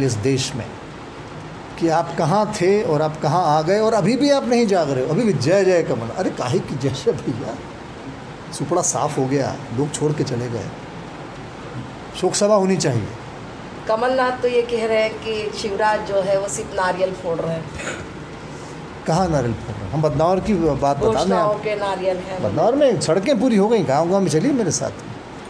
इस देश में कि आप कहाँ थे और आप कहाँ आ गए, और अभी भी आप नहीं जाग रहे हो, अभी भी जय जय कमल। अरे काहे की जय जय भैया, सुपड़ा साफ हो गया, लोग छोड़ के चले गए, शोक सभा होनी चाहिए। कमलनाथ तो ये कह रहे हैं कि शिवराज जो है वो सिर्फ नारियल फोड़ रहे हैं। कहाँ नारियल फोड़ रहे हैं? हम बदनौर की बात बता दें आप, के नारियल हैं बदनौर में सड़कें पूरी हो गई, गाँव गाँव में चलिए मेरे साथ,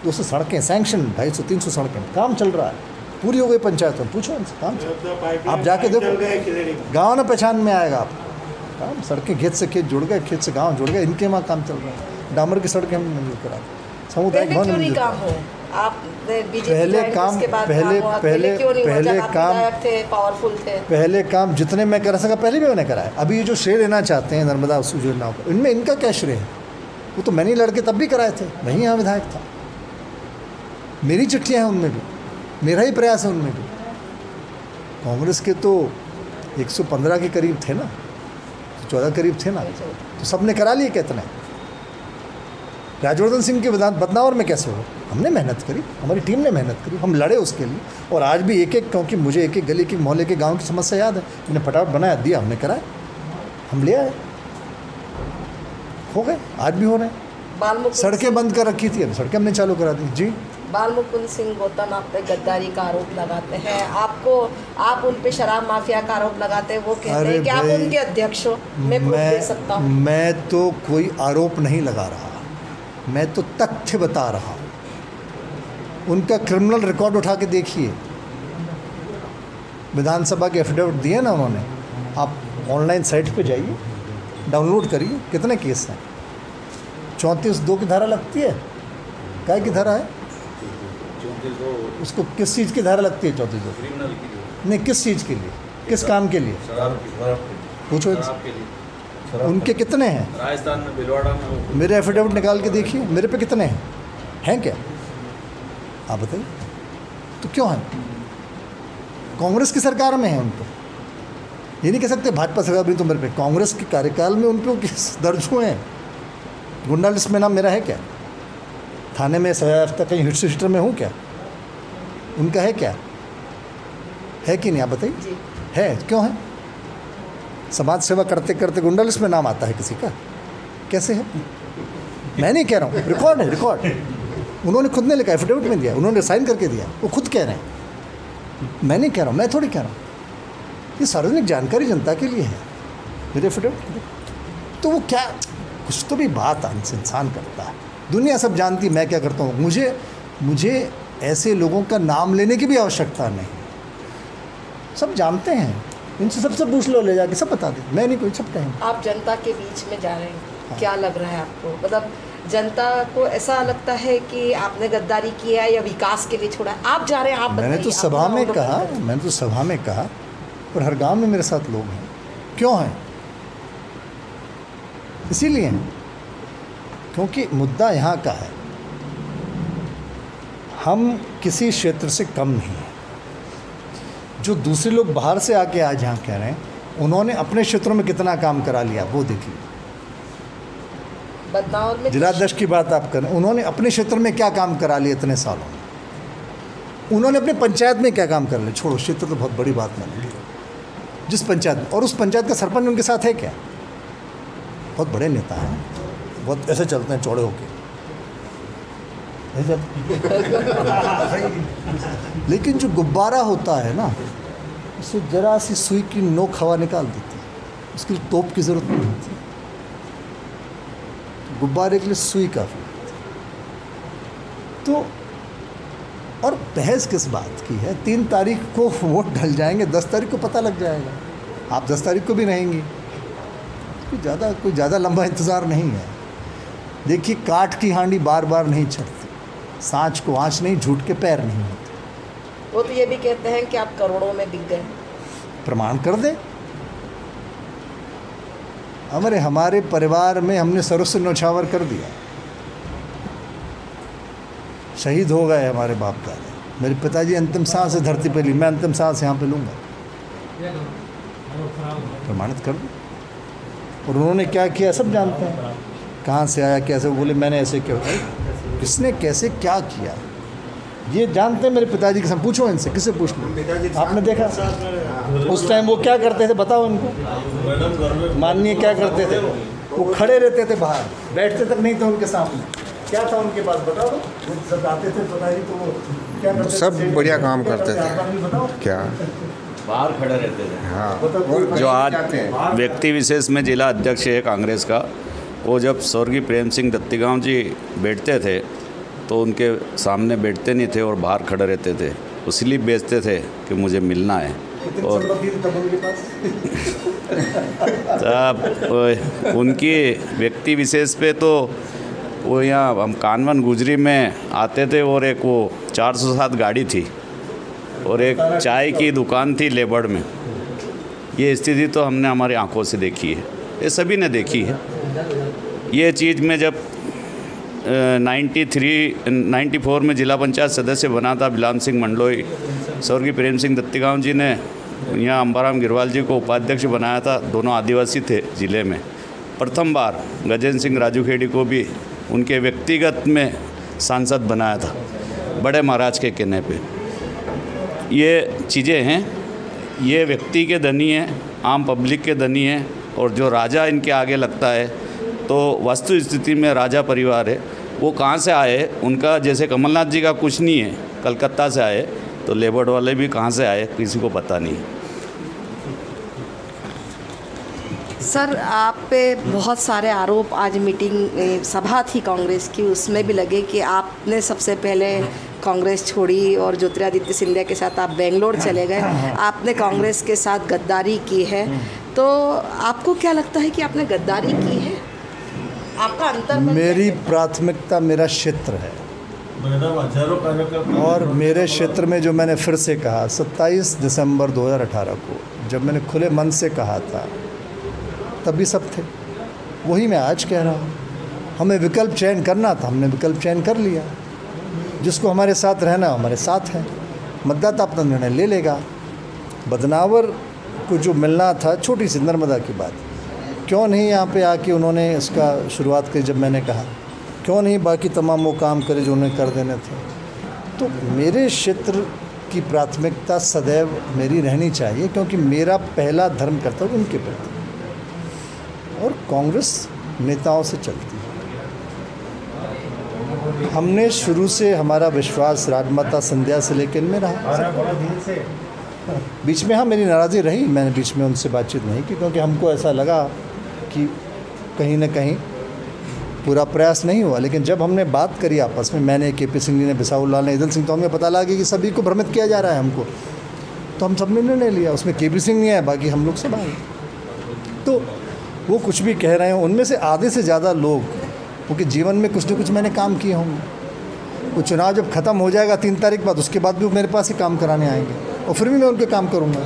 200 सड़कें सैंक्शन, 250-300 सड़कें, काम चल रहा है, पूरी हो गई पंचायतों में, पूछो उनसे, काम चल, आप जाके देखो, गाँव ना पहचान में आएगा आप, काम सड़कें खेत से खेत जुड़ गए, खेत से गाँव जुड़ गए, इनके वहाँ काम चल रहा है। डामर की सड़कें हमने मंजूर करा, सामुदायिक भवन मंजूर करा। पहले काम जितने मैं कर सका पहले भी मैंने कराया। अभी ये जो श्रेय लेना चाहते हैं नर्मदा योजनाओं को, इनमें इनका क्या श्रेय है? वो तो मैंने लड़के तब भी कराए थे, मैं ही यहाँ विधायक था, मेरी चिट्ठियाँ हैं उनमें भी, मेरा ही प्रयास है उनमें भी। कांग्रेस के तो 115 के करीब थे ना, 14 करीब थे ना, तो सबने करा लिए कितने। राजवर्धन सिंह के बदनौर में कैसे हो? हमने मेहनत करी, हमारी टीम ने मेहनत करी, हम लड़े उसके लिए, और आज भी एक एक, क्योंकि मुझे एक एक गली के मोहल्ले के गांव की समस्या याद है, मैंने फटाफट बनाया, दिया, हमने कराया, हम ले आए, हो गए, आज भी हो रहे हैं। सड़कें बंद कर रखी थी, अब सड़कें हमने चालू करा दी। जी, बालमुकुंद सिंह गौतम आप पे गद्दारी का आरोप लगाते हैं, आप उन पे शराब माफिया का आरोप लगाते हैं, वो कहते हैं कि आप उनके अध्यक्ष हो। मैं प्रूफ दे सकता हूँ। मैं तो कोई आरोप नहीं लगा रहा, मैं तो तथ्य बता रहा हूँ। उनका क्रिमिनल रिकॉर्ड उठा के देखिए, विधानसभा के एफिडेविट दिए ना उन्होंने, आप ऑनलाइन साइट पे जाइए, डाउनलोड करिए, कितने केस हैं। 34(2) की धारा लगती है, काय की धारा है उसको, किस चीज़ की धारा लगती है? 34(2) नहीं, किस चीज़ के लिए, किस काम के लिए? पूछो उनके कितने हैं? राजस्थान में भिलवाड़ा में। मेरे एफिडेविट निकाल के देखिए, मेरे पे कितने हैं क्या? आप बताइए, तो क्यों है? कांग्रेस की सरकार में है उन पर, ये नहीं कह सकते भाजपा सरकार भी तो मेरे पे, कांग्रेस के कार्यकाल में उन पर केस दर्ज हुए हैं। गुंडा लिस्ट में नाम मेरा है क्या? थाने में सजायाफ्ता कहीं हिट शीटर में हूँ क्या? उनका है क्या? है कि नहीं? आप बताइए, है क्यों है? समाज सेवा करते करते गुंडा लिस्ट में नाम आता है किसी का? कैसे है? मैं नहीं कह रहा हूँ, रिकॉर्ड है, रिकॉर्ड उन्होंने खुद ने लिखा, एफिडेविट में दिया, उन्होंने साइन करके दिया, वो खुद कह रहे हैं, मैं नहीं कह रहा हूँ, मैं थोड़ी कह रहा हूँ। ये सार्वजनिक जानकारी जनता के लिए है, मेरे एफिडेविट। तो वो क्या, कुछ तो भी बात इंसान करता है, दुनिया सब जानती मैं क्या करता हूँ। मुझे ऐसे लोगों का नाम लेने की भी आवश्यकता नहीं, सब जानते हैं, इनसे सबसे पूछ लो, ले जाके सब बता दे, मैं नहीं कोई, सब कहेंगे। आप जनता के बीच में जा रहे हैं, क्या लग रहा है आपको? मतलब जनता को ऐसा लगता है कि आपने गद्दारी किया है या विकास के लिए छोड़ा? आप जा रहे हैं, आप मैंने तो सभा में कहा, और हर गांव में मेरे साथ लोग हैं। क्यों हैं? इसीलिए हैं क्योंकि मुद्दा यहाँ का है, हम किसी क्षेत्र से कम नहीं हैं। जो दूसरे लोग बाहर से आके आज यहाँ कह रहे हैं, उन्होंने अपने क्षेत्रों में कितना काम करा लिया वो देखिए। बदनौर में जिलाध्यक्ष की बात आप करें, उन्होंने अपने क्षेत्र में क्या काम करा लिया इतने सालों में, उन्होंने अपने पंचायत में क्या काम कर लिया। छोड़ो, क्षेत्र तो बहुत बड़ी बात नहीं है, जिस पंचायत में, और उस पंचायत का सरपंच उनके साथ है क्या? बहुत बड़े नेता हैं, बहुत ऐसे चलते हैं चौड़े होके, लेकिन जो गुब्बारा होता है ना, उससे जरा सी सुई की नोक हवा निकाल देती है, उसके लिए तोप की ज़रूरत नहीं होती, गुब्बारे के लिए सुई काफ़ी। तो और बहस किस बात की है? 3 तारीख को वोट ढल जाएंगे, 10 तारीख को पता लग जाएगा, आप 10 तारीख को भी रहेंगी, कोई ज़्यादा लंबा इंतज़ार नहीं है। देखिए, काठ की हांडी बार बार नहीं चढ़ती, सांच को आँच नहीं, झूठ के पैर नहीं होते। वो तो ये भी कहते हैं कि आप करोड़ों में बिक गए, प्रमाण कर दें। हमारे परिवार में हमने सर्वस्व न्यौछावर कर दिया, शहीद हो गए हमारे बाप दादा, मेरे पिताजी अंतिम सांस से धरती पे ली, मैं अंतिम सांस यहाँ पे लूँगा, प्रमाणित कर दूँ। और उन्होंने क्या किया सब जानते हैं, कहाँ से आया, कैसे बोले मैंने ऐसे क्या, किसने कैसे क्या किया, ये जानते हैं मेरे पिताजी के साथ, पूछो इनसे, किससे पूछ लो। आपने देखा उस टाइम वो क्या करते थे, बताओ इनको। माननीय क्या करते थे, वो खड़े रहते थे बाहर, बैठते तक नहीं थे उनके सामने। क्या था उनके पास बताओ। वो सब आते थे पिताजी तो वो क्या करते थे, सब बढ़िया काम करते थे। क्या बाहर खड़े रहते थे। हाँ, जो आज व्यक्ति विशेष में जिला अध्यक्ष है कांग्रेस का, वो जब स्वर्गीय प्रेम सिंह दत्तीगांव जी बैठते थे तो उनके सामने बैठते नहीं थे और बाहर खड़े रहते थे। वो स्लिप बेचते थे कि मुझे मिलना है। और तब उनकी व्यक्ति विशेष पे तो वो यहाँ हम कानवन गुजरी में आते थे और एक वो 407 गाड़ी थी और एक चाय की दुकान थी लेबड़ में। ये स्थिति तो हमने हमारी आंखों से देखी है, ये सभी ने देखी है। ये चीज़ में जब 94 में जिला पंचायत सदस्य बना था बिलाम सिंह मंडलोई, स्वर्गीय प्रेम सिंह दत्तीगांव जी ने यहाँ अंबाराम गिरवाल जी को उपाध्यक्ष बनाया था। दोनों आदिवासी थे जिले में। प्रथम बार गजेंद्र सिंह राजूखेड़ी को भी उनके व्यक्तिगत में सांसद बनाया था, बड़े महाराज के कहने पे। ये चीज़ें हैं, ये व्यक्ति के धनी हैं, आम पब्लिक के धनी हैं। और जो राजा इनके आगे लगता है तो वस्तु स्थिति में राजा परिवार है। वो कहाँ से आए, उनका जैसे कमलनाथ जी का कुछ नहीं है, कलकत्ता से आए, तो लेबर वाले भी कहाँ से आए किसी को पता नहीं। सर, आप पे बहुत सारे आरोप, आज मीटिंग सभा थी कांग्रेस की, उसमें भी लगे कि आपने सबसे पहले कांग्रेस छोड़ी और ज्योतिरादित्य सिंधिया के साथ आप बेंगलोर चले गए। आपने कांग्रेस के साथ गद्दारी की है, तो आपको क्या लगता है कि आपने गद्दारी की है? आपका अंतर मेरी प्राथमिकता मेरा क्षेत्र है और मेरे क्षेत्र में जो मैंने फिर से कहा 27 दिसंबर 2018 को जब मैंने खुले मन से कहा था, तभी सब थे। वही मैं आज कह रहा हूँ। हमें विकल्प चयन करना था, हमने विकल्प चयन कर लिया। जिसको हमारे साथ रहना हमारे साथ है, मतदाता अपना निर्णय ले लेगा। बदनावर को जो मिलना था, छोटी सी नर्मदा की बात, क्यों नहीं यहाँ पे आके उन्होंने इसका शुरुआत करी। जब मैंने कहा क्यों नहीं बाकी तमाम वो काम करे जो उन्हें कर देने थे। तो मेरे क्षेत्र की प्राथमिकता सदैव मेरी रहनी चाहिए, क्योंकि मेरा पहला धर्म कर्तव्य उनके प्रति और कांग्रेस नेताओं से चलती है। हमने शुरू से हमारा विश्वास राजमाता सिंधिया से लेकर इनमें रहा। बीच में हाँ मेरी नाराज़ी रही, मैंने बीच में उनसे बातचीत नहीं की, क्योंकि हमको ऐसा लगा कि कहीं ना कहीं पूरा प्रयास नहीं हुआ। लेकिन जब हमने बात करी आपस में, मैंने, के.पी. सिंह जी ने, बिसाउल लाल ने, ईदल सिंह, तो हमें पता लगा कि सभी को भ्रमित किया जा रहा है हमको। तो हम सब ने निर्णय लिया, उसमें के.पी. सिंह नहीं आए, बाकी हम लोग सब आए। तो वो कुछ भी कह रहे हैं, उनमें से आधे से ज़्यादा लोग क्योंकि जीवन में कुछ न कुछ मैंने काम किए होंगे। वो चुनाव जब ख़त्म हो जाएगा 3 तारीख बाद, उसके बाद भी वो मेरे पास ही काम कराने आएंगे और फिर भी मैं उनके काम करूँगा।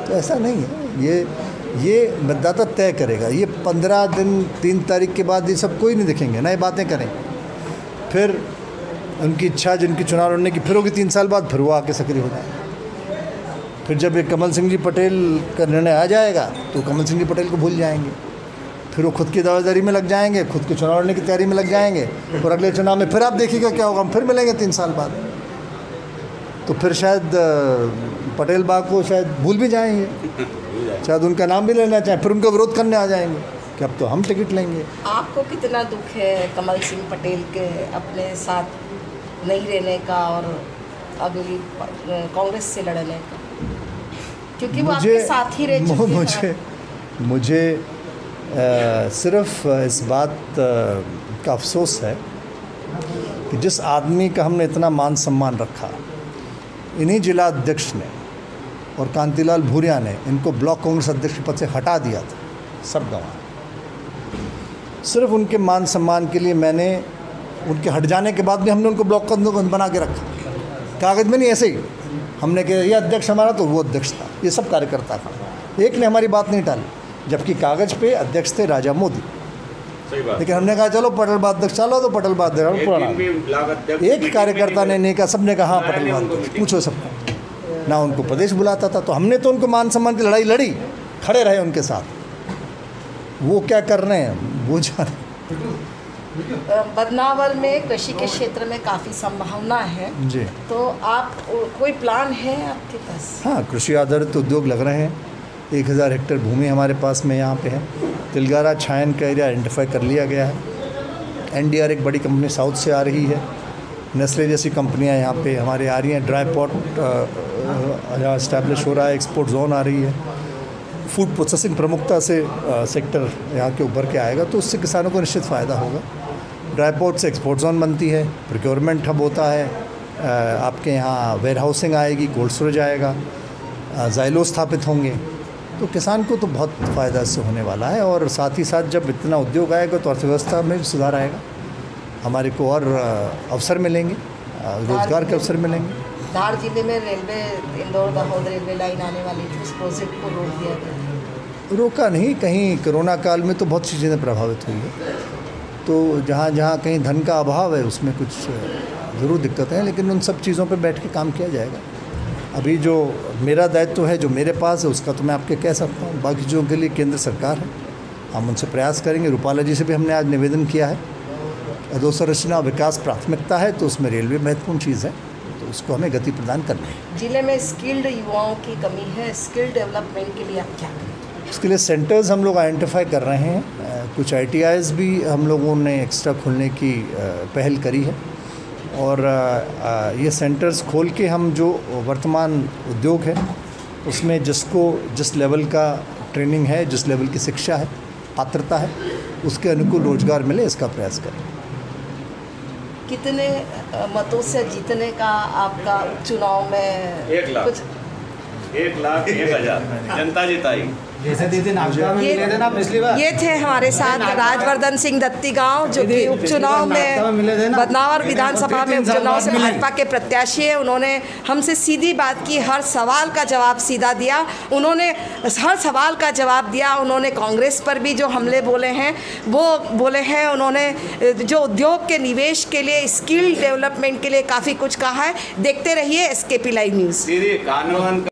तो ऐसा नहीं है, ये मतदाता तय करेगा। ये 15 दिन 3 तारीख के बाद ये सब कोई नहीं दिखेंगे, नए बातें करें। फिर उनकी इच्छा जिनकी चुनाव लड़ने की फिर होगी 3 साल बाद, फिर वो आके सक्रिय हो जाए। फिर जब ये कमल सिंह जी पटेल का निर्णय आ जाएगा तो कमल सिंह जी पटेल को भूल जाएंगे। फिर वो खुद की दावेदारी में लग जाएंगे, खुद के चुनाव लड़ने की तैयारी में लग जाएंगे और अगले चुनाव में फिर आप देखिएगा क्या होगा, हम फिर मिलेंगे 3 साल बाद। तो फिर शायद पटेल बाग को शायद भूल भी जाएंगे, शायद उनका नाम भी लेना चाहें, फिर उनका विरोध करने आ जाएंगे कि अब तो हम टिकट लेंगे। आपको कितना दुख है कमल सिंह पटेल के अपने साथ नहीं रहने का और अगली कांग्रेस से लड़ने का, क्योंकि वो आपके साथ ही रह चुके हैं। मुझे सिर्फ इस बात का अफसोस है कि जिस आदमी का हमने इतना मान सम्मान रखा, इन्हीं जिला अध्यक्ष ने और कांतिलाल भूरिया ने इनको ब्लॉक कांग्रेस अध्यक्ष पद से हटा दिया था। सब गंवा सिर्फ उनके मान सम्मान के लिए मैंने उनके हट जाने के बाद भी हमने उनको ब्लॉक कांग्रेस बना के रखा, कागज़ में नहीं, ऐसे ही हमने कहा ये अध्यक्ष हमारा, तो वो अध्यक्ष था। ये सब कार्यकर्ता था, एक ने हमारी बात नहीं टाली, जबकि कागज़ पे अध्यक्ष थे राजा मोदी। लेकिन हमने कहा चलो पटेल बाद अध्यक्ष, चलो तो पटेल बाद पुराना। एक कार्यकर्ता ने नहीं कहा, सब ने कहा हाँ पटेल बाद, पूछो सबको। ना उनको प्रदेश बुलाता था, तो हमने तो उनको मान सम्मान की लड़ाई लड़ी, खड़े रहे उनके साथ। वो क्या कर रहे हैं वो जाने। बदनावर में कृषि के क्षेत्र में काफ़ी संभावना है जी। तो आप कोई प्लान है आपके पास? हाँ, कृषि आधारित उद्योग लग रहे हैं। 1000 हेक्टेयर भूमि हमारे पास में यहाँ पे है। तिलगारा छायन का एरिया आइडेंटिफाई कर लिया गया है। NDR एक बड़ी कंपनी साउथ से आ रही है। नेस्ले जैसी कंपनियाँ यहाँ पे हमारे आ रही हैं। ड्राई पॉट यहाँ इस्टेब्लिश हो रहा है। एक्सपोर्ट जोन आ रही है। फूड प्रोसेसिंग प्रमुखता से सेक्टर यहाँ के उभर के आएगा, तो उससे किसानों को निश्चित फ़ायदा होगा। ड्राई पोर्ट से एक्सपोर्ट जोन बनती है, प्रोक्योरमेंट हब होता है, आपके यहाँ वेयर हाउसिंग आएगी, कोल्ड स्टोरेज आएगा, ज़ाइलो स्थापित होंगे, तो किसान को तो बहुत फ़ायदा इससे होने वाला है। और साथ ही साथ जब इतना उद्योग आएगा तो अर्थव्यवस्था में भी सुधार आएगा, हमारे को और अवसर मिलेंगे, रोज़गार के अवसर मिलेंगे। धार जिले में railway Indore Dahod railway line आने वाली थी, उस प्रोजेक्ट को रोक दिया गया। रोका नहीं, कहीं कोरोना काल में तो बहुत सी चीज़ें प्रभावित हुई है, तो जहाँ जहाँ कहीं धन का अभाव है उसमें कुछ ज़रूर दिक्कतें हैं, लेकिन उन सब चीज़ों पे बैठ के काम किया जाएगा। अभी जो मेरा दायित्व है, जो मेरे पास है, उसका तो मैं आपके कह सकता हूँ। बाकी चीज़ों के लिए केंद्र सरकार है, हम उनसे प्रयास करेंगे। रूपाला जी से भी हमने आज निवेदन किया है। अधोसंरचना विकास प्राथमिकता है, तो उसमें रेलवे महत्वपूर्ण चीज़ है, तो उसको हमें गति प्रदान करनी है। जिले में स्किल्ड युवाओं की कमी है, स्किल डेवलपमेंट के लिए आप क्या करें? उसके लिए सेंटर्स हम लोग आइडेंटिफाई कर रहे हैं। कुछ ITIs भी हम लोगों ने एक्स्ट्रा खोलने की पहल करी है, और ये सेंटर्स खोल के हम जो वर्तमान उद्योग है उसमें जिसको जिस लेवल का ट्रेनिंग है, जिस लेवल की शिक्षा है, पात्रता है, उसके अनुकूल रोजगार मिले, इसका प्रयास करें। कितने मतों से जीतने का आपका उपचुनाव में? 1 लाख कुछ 1,01,000 जनता जिताई। जैसे दीदी नागदा में मिले थे ना पिछली बार। ये थे हमारे साथ राजवर्धन सिंह दत्तीगांव, जो कि उपचुनाव में बदनावर विधानसभा में उपचुनाव से भाजपा के प्रत्याशी है। उन्होंने हमसे सीधी बात की, हर सवाल का जवाब सीधा दिया। उन्होंने हर सवाल का जवाब दिया। उन्होंने कांग्रेस पर भी जो हमले बोले हैं वो बोले हैं। उन्होंने जो उद्योग के निवेश के लिए, स्किल डेवलपमेंट के लिए काफ़ी कुछ कहा है। देखते रहिए SKP लाइव न्यूज़।